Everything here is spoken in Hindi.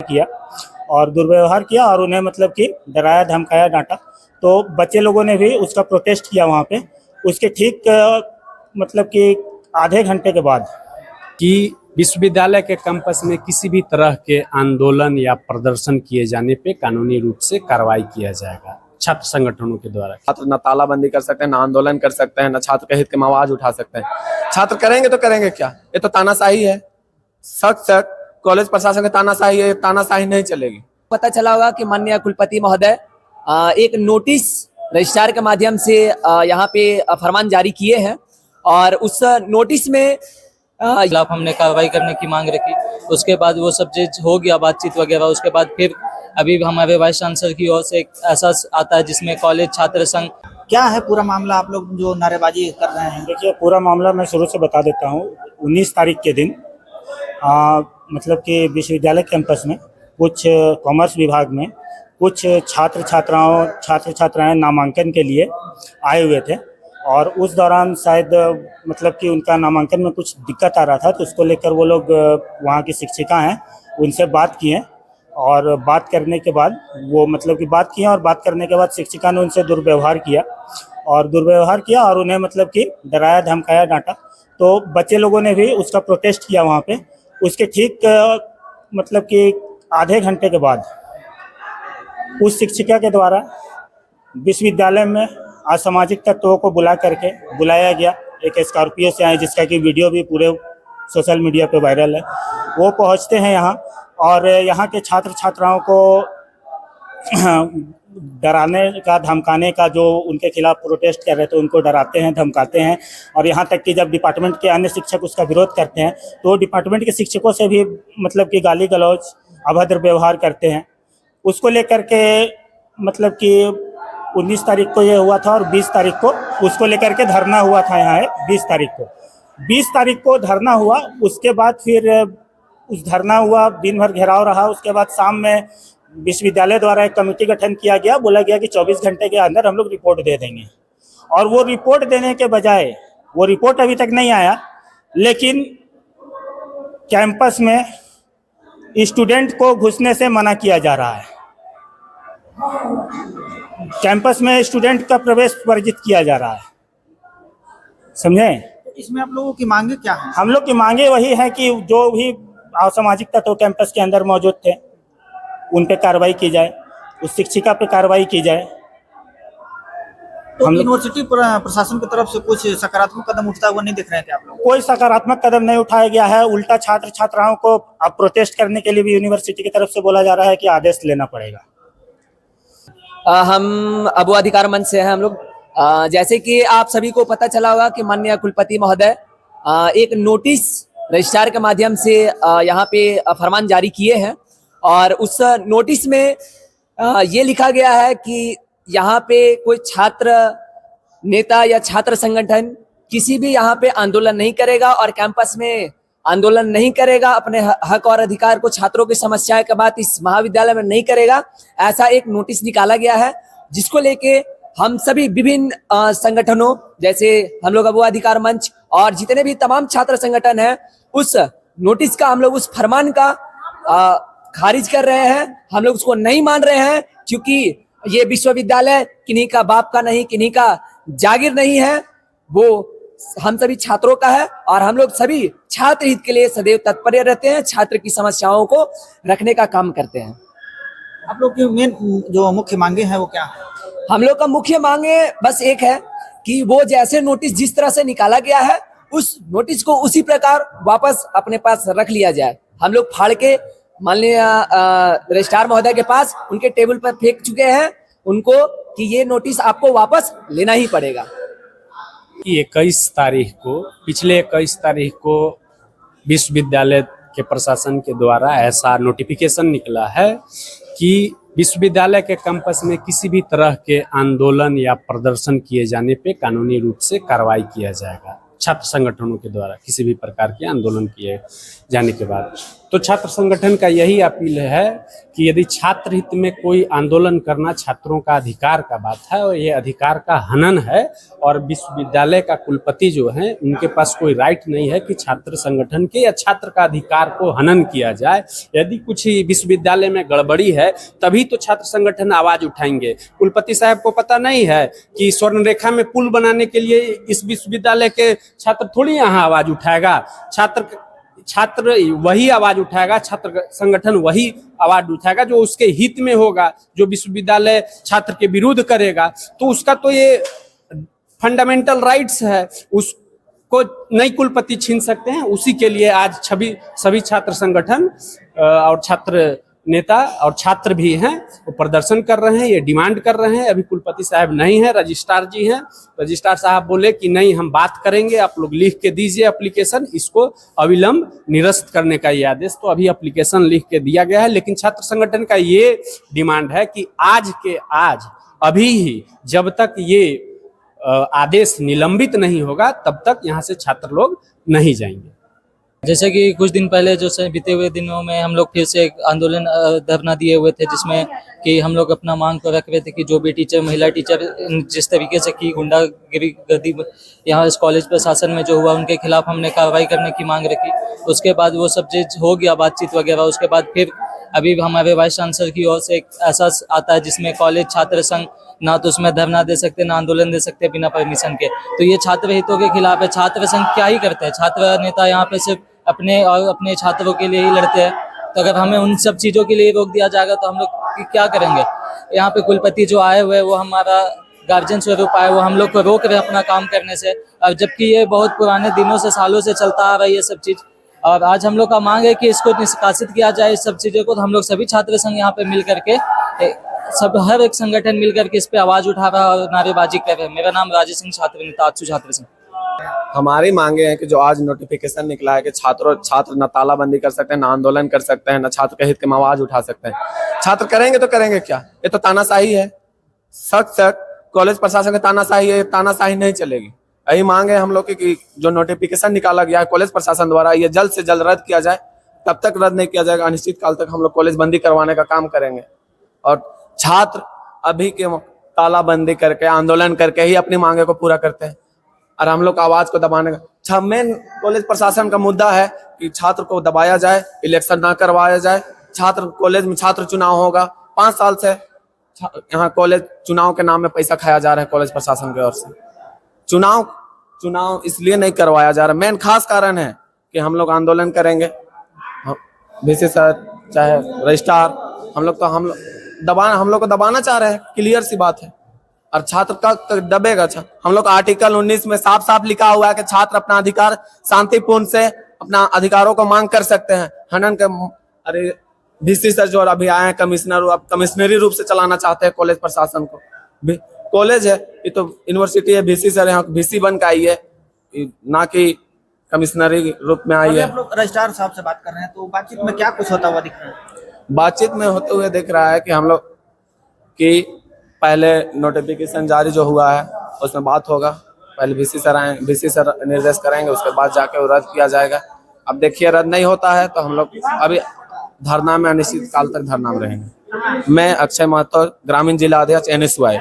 किया और उन्हें मतलब कि डराया धमकाया डांटा। तो बच्चे लोगों ने भी उसका प्रोटेस्ट किया वहाँ पे। उसके ठीक मतलब कि आधे घंटे के बाद कि विश्वविद्यालय के कैंपस में किसी भी तरह के आंदोलन या प्रदर्शन किए जाने पे कानूनी रूप से कार्रवाई किया जाएगा छात्र संगठनों के द्वारा। छात्र न तालाबंदी कर सकते हैं, न आंदोलन कर सकते हैं, न छात्र के हित के में आवाज उठा सकते हैं। छात्र करेंगे तो करेंगे क्या? ये तो तानाशाही है। सख्त कॉलेज प्रशासन की तानाशाही है, तानाशाही नहीं चलेगी। पता चला होगा कि माननीय कुलपति महोदय एक नोटिस रजिस्ट्रार के माध्यम से यहाँ पे फरमान जारी किए हैं और उस नोटिस में खिलाफ हमने कार्रवाई करने की मांग रखी। उसके बाद वो सब चीज हो गया, बातचीत वगैरह। उसके बाद फिर अभी हमारे वाइस चांसलर की ओर से एक ऐसा आता है जिसमें कॉलेज छात्र संघ। क्या है पूरा मामला? आप लोग जो नारेबाजी कर रहे हैं। देखिए, पूरा मामला मैं शुरू से बता देता हूँ। 19 तारीख के दिन मतलब कि विश्वविद्यालय कैंपस में कुछ कॉमर्स विभाग में कुछ छात्र छात्राएं नामांकन के लिए आए हुए थे और उस दौरान शायद मतलब कि उनका नामांकन में कुछ दिक्कत आ रहा था, तो उसको लेकर वो लोग वहाँ की शिक्षिका हैं उनसे बात किए और बात करने के बाद बात करने के बाद शिक्षिका ने उनसे दुर्व्यवहार किया और उन्हें मतलब कि डराया धमकाया डांटा। तो बच्चे लोगों ने भी उसका प्रोटेस्ट किया वहाँ पे। उसके ठीक मतलब कि आधे घंटे के बाद उस शिक्षिका के द्वारा विश्वविद्यालय में असामाजिक तत्वों को बुलाया गया। एक स्कॉर्पियो से आए जिसका कि वीडियो भी पूरे सोशल मीडिया पे वायरल है। वो पहुंचते हैं यहाँ और यहाँ के छात्र छात्राओं को डराने का धमकाने का, जो उनके खिलाफ प्रोटेस्ट कर रहे थे उनको डराते हैं धमकाते हैं। और यहाँ तक कि जब डिपार्टमेंट के अन्य शिक्षक उसका विरोध करते हैं तो डिपार्टमेंट के शिक्षकों से भी मतलब कि गाली गलौज अभद्र व्यवहार करते हैं। उसको लेकर के मतलब कि 19 तारीख को ये हुआ था और 20 तारीख को उसको लेकर के धरना हुआ था। यहाँ 20 तारीख को धरना हुआ। उसके बाद फिर उस धरना हुआ, दिन भर घेराव रहा। उसके बाद शाम में विश्वविद्यालय द्वारा एक कमेटी गठन किया गया। बोला गया कि 24 घंटे के अंदर हम लोग रिपोर्ट दे देंगे। और वो रिपोर्ट देने के बजाय वो रिपोर्ट अभी तक नहीं आया, लेकिन कैंपस में स्टूडेंट को घुसने से मना किया जा रहा है। कैंपस में स्टूडेंट का प्रवेश वर्जित किया जा रहा है। समझे? इसमें आप लोगों की मांगे क्या है? हम लोग की मांगे वही है कि जो भी असामाजिक तत्व कैंपस के अंदर मौजूद थे उन पे कार्रवाई की जाए, उस शिक्षिका पे कार्रवाई की जाए। तो यूनिवर्सिटी प्रशासन की तरफ से कुछ सकारात्मक कदम उठता हुआ नहीं दिख रहे थे आप लोग? कोई सकारात्मक कदम नहीं उठाया गया है। उल्टा छात्र छात्राओं को अब प्रोटेस्ट करने के लिए भी यूनिवर्सिटी की तरफ से बोला जा रहा है कि आदेश लेना पड़ेगा। हम अबू अधिकार मंच से हैं हम लोग। जैसे कि आप सभी को पता चला होगा कि माननीय कुलपति महोदय एक नोटिस रजिस्ट्रार के माध्यम से यहाँ पे फरमान जारी किए हैं और उस नोटिस में ये लिखा गया है कि यहाँ पे कोई छात्र नेता या छात्र संगठन किसी भी यहाँ पे आंदोलन नहीं करेगा और कैंपस में आंदोलन नहीं करेगा, अपने हक और अधिकार को, छात्रों की समस्याएं का बात इस महाविद्यालय में नहीं करेगा। ऐसा एक नोटिस निकाला गया है जिसको लेके हम सभी विभिन्न संगठनों जैसे हम लोग अबू अधिकार मंच और जितने भी तमाम छात्र संगठन हैं उस नोटिस का, हम लोग उस फरमान का खारिज कर रहे हैं। हम लोग उसको नहीं मान रहे हैं क्योंकि ये विश्वविद्यालय किन्हीं का बाप का नहीं, किन्हीं का जागीर नहीं है, वो हम सभी छात्रों का है और हम लोग सभी छात्र हित के लिए सदैव तत्पर रहते हैं, छात्र की समस्याओं को रखने का काम करते हैं। आप लोग की मेन जो मुख्य मांगे हैं वो क्या है? हम लोग का मुख्य मांगे बस एक है कि वो जैसे नोटिस जिस तरह से निकाला गया है उस नोटिस को उसी प्रकार वापस अपने पास रख लिया जाए। हम लोग फाड़ के माननीय रजिस्ट्रार महोदय के पास उनके टेबल पर फेंक चुके हैं उनको कि ये नोटिस आपको वापस लेना ही पड़ेगा। कि 21 तारीख को विश्वविद्यालय के प्रशासन के द्वारा ऐसा नोटिफिकेशन निकला है कि विश्वविद्यालय के कैंपस में किसी भी तरह के आंदोलन या प्रदर्शन किए जाने पे कानूनी रूप से कार्रवाई किया जाएगा छात्र संगठनों के द्वारा। किसी भी प्रकार के आंदोलन किए जाने के बाद तो छात्र संगठन का यही अपील है कि यदि छात्र हित में कोई आंदोलन करना छात्रों का अधिकार का बात है और ये अधिकार का हनन है, और विश्वविद्यालय का कुलपति जो है उनके पास कोई राइट नहीं है कि छात्र संगठन के या छात्र का अधिकार को हनन किया जाए। यदि कुछ विश्वविद्यालय में गड़बड़ी है तभी तो छात्र संगठन आवाज उठाएंगे। कुलपति साहब को पता नहीं है कि स्वर्ण रेखा में पुल बनाने के लिए इस विश्वविद्यालय के छात्र थोड़ी यहाँ आवाज उठाएगा, छात्र वही आवाज उठाएगा, छात्र संगठन वही आवाज उठाएगा जो उसके हित में होगा। जो विश्वविद्यालय छात्र के विरुद्ध करेगा तो उसका तो ये फंडामेंटल राइट्स है, उसको नई कुलपति छीन सकते हैं। उसी के लिए आज सभी छात्र संगठन और छात्र नेता और छात्र भी हैं वो प्रदर्शन कर रहे हैं, ये डिमांड कर रहे हैं। अभी कुलपति साहब नहीं है, रजिस्ट्रार जी हैं। रजिस्ट्रार साहब बोले कि नहीं, हम बात करेंगे, आप लोग लिख के दीजिए एप्लीकेशन, इसको अविलंब निरस्त करने का ये आदेश। तो अभी एप्लीकेशन लिख के दिया गया है, लेकिन छात्र संगठन का ये डिमांड है कि आज के आज अभी ही जब तक ये आदेश निलंबित नहीं होगा तब तक यहाँ से छात्र लोग नहीं जाएंगे। जैसे कि कुछ दिन पहले जो बीते हुए दिनों में हम लोग फिर से एक आंदोलन धरना दिए हुए थे, जिसमें कि हम लोग अपना मांग को रख रहे थे कि जो भी टीचर, महिला टीचर जिस तरीके से की गुंडागर्दी यहाँ इस कॉलेज प्रशासन में जो हुआ, उनके खिलाफ हमने कार्रवाई करने की मांग रखी। उसके बाद वो सब चीज हो गया, बातचीत वगैरह। उसके बाद फिर अभी हमारे वाइस चांसलर की ओर से एक ऐसा आता है जिसमें कॉलेज छात्र संघ ना तो उसमें धरना दे सकते, ना आंदोलन दे सकते बिना परमिशन के। तो ये छात्र हितों के खिलाफ है। छात्र संघ क्या ही करते हैं, छात्र नेता यहाँ पे सिर्फ अपने और अपने छात्रों के लिए ही लड़ते हैं। तो अगर हमें उन सब चीज़ों के लिए रोक दिया जाएगा तो हम लोग क्या करेंगे। यहाँ पे कुलपति जो आए हुए वो हमारा गार्जियन स्वरूप आए, वो हम लोग को रोक रहे अपना काम करने से, और जबकि ये बहुत पुराने दिनों से, सालों से चलता आ रहा है ये सब चीज़। और आज हम लोग का मांग है कि इसको निष्कासित किया जाए इस सब चीज़ों को। तो हम लोग सभी छात्र संघ यहाँ पे मिल करके हर एक संगठन मिल करके इस पे आवाज उठा रहा है और नारेबाजी कर रहे हैं। मेरा नाम राजेश सिंह, छात्र नेता आजसू छात्र संघ। हमारी मांगे हैं कि जो आज नोटिफिकेशन निकला है कि छात्र न तालाबंदी कर सकते हैं, न आंदोलन कर सकते हैं, न छात्र के हित में आवाज उठा सकते हैं। छात्र करेंगे तो करेंगे क्या, ये तो तानाशाही है। सख्त कॉलेज प्रशासन की तानाशाही है, तानाशाही नहीं चलेगी। यही मांग है हम लोग की कि जो नोटिफिकेशन निकाला गया है कॉलेज प्रशासन द्वारा, ये जल्द से जल्द रद्द किया जाए। तब तक रद्द नहीं किया जाएगा, अनिश्चित काल तक हम लोग कॉलेज बंदी करवाने का काम करेंगे। और छात्र अभी के तालाबंदी करके, आंदोलन करके ही अपनी मांगे को पूरा करते हैं, और हम लोग आवाज को दबाने का मेन कॉलेज प्रशासन का मुद्दा है कि छात्र को दबाया जाए, इलेक्शन ना करवाया जाए। छात्र कॉलेज में छात्र चुनाव होगा, 5 साल से यहाँ कॉलेज चुनाव के नाम में पैसा खाया जा रहा है कॉलेज प्रशासन की ओर से। चुनाव इसलिए नहीं करवाया जा रहा, मेन खास कारण है कि हम लोग आंदोलन करेंगे। बीसी सर चाहे रजिस्ट्रार, हम लोग को दबाना चाह रहे हैं, क्लियर सी बात है। और छात्र का दबेगा। हम लोग आर्टिकल 19 में साफ साफ लिखा हुआ है कि छात्र अपना अधिकार शांतिपूर्ण से अपना अधिकारों को मांग कर सकते हैं। हनन के अरे बीसी सर जो अभी आए हैं कमिश्नर, अब कमिश्नरी रूप से चलाना चाहते हैं कॉलेज प्रशासन को। कॉलेज है ये तो यूनिवर्सिटी है, बीसी सर यहाँ बीसी बन के आई है, ना कि कमिश्नरी रूप में आई है। आप लोग रजिस्ट्रार साहब से बात कर रहे हैं, तो बातचीत में क्या कुछ होता हुआ दिख रहा है? बातचीत में होते हुए दिख रहा है कि हम लोग की पहले नोटिफिकेशन जारी जो हुआ है उसमें बात होगा, पहले बीसी सर आए, बीसी सर निर्देश करेंगे, उसके बाद जाके वो रद्द किया जाएगा। अब देखिए रद्द नहीं होता है तो हम लोग अभी धरना में अनिश्चित काल तक धरना में रहेंगे। मैं अक्षय महतो, ग्रामीण जिला अध्यक्ष NSY।